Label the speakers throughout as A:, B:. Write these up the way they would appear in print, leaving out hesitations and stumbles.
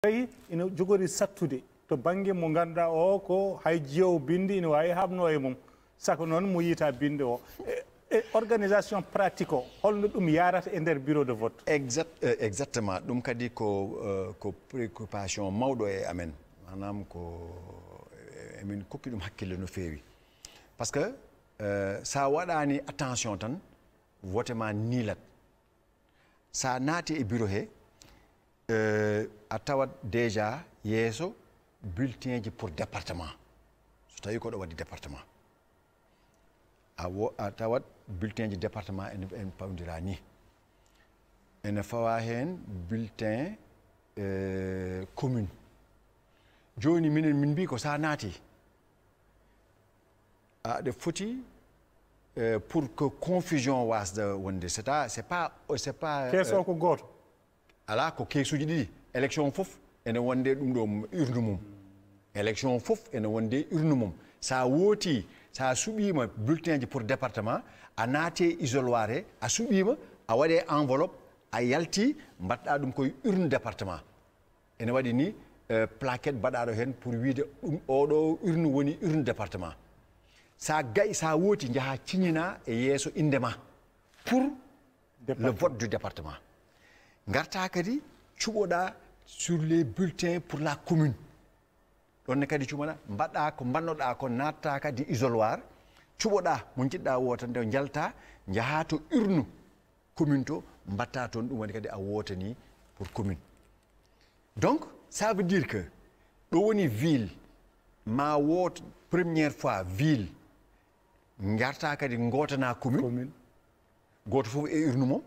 A: tawi ina jogori sattude to banggue mo ganduɗa o ko hay jiyowo bindi ina wawi habno e mum saka noon mo yita binde o organisation pratique o holno ɗum yarata e nder bureau de vote.
B: Exactement ɗum kadi ko préoccupation mawɗo e amen manam ko emin kokki ɗum hakkille no feewi par ce que sa waɗani attention tan vote ma niilat sa naati e bureau he a tawat déjà yeeso bulletin ji pour département so tawi koɗo waɗi département a tawat bulletin ji département en pawdira ni ene fawa hen bulletin commune joni minen min mbi ko sa naati aɗa foti pour que confusion wasde wonde c'est pas
A: keeso ko goto
B: ala ko keesuji ɗiɗi élection fof ene wonde ɗum ɗo urne mum élection fof ene wonde urne mum sa wooti sa suɓima bulletin ji pour département a naati isoloir he a suɓima a waɗe enveloppe a yalti mbaɗɗa ɗum koye urne département ene waɗi ni plaquette baɗaɗo hen pour wiide ɗum oɗo urne woni urne département sa gayi sa wooti jaaha ciññina e yeeso indema pour le vote du département garta kadi cuɓoɗa sur les bulletins pour la commune ɗonne kadi cuɓoɗa mbaɗɗa ko bannoɗa ko natta kadi isoloir cuɓoɗa mo jiɗɗa wotande jalta jaaha to urne commune to mbatta toon ɗum woni kadi a wotani pour commune donc ça veut dire que ɗo woni ville ma woot première fois ville garta kadi gotana commune goto fof e urne mum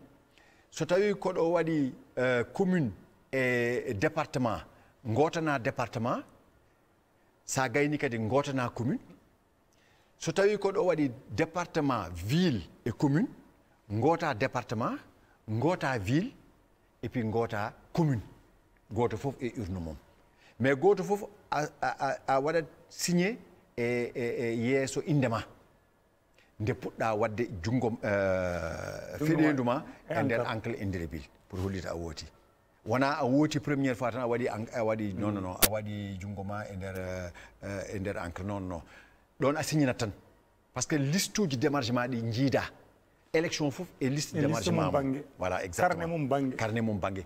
B: so tawi koɗo waɗi commune e département gotana département sa gayni kadi gotana commune so tawi koɗo waɗi département ville et commune gota département gota ville et puis gota commune goto fof e urne mum mais goto fof a waɗat signé e yeeso indema nde puɗɗa wadde jungo feɗenduma e nder encre indélébile pour hollita a wooti wona a wooti première fois tan a waɗi non a waɗi jungo ma e nder encre non ɗon a signinat tan par ce que liste uji démargement ɗi jiida élection fof e liste démargement voilà exactement carnet mum banggue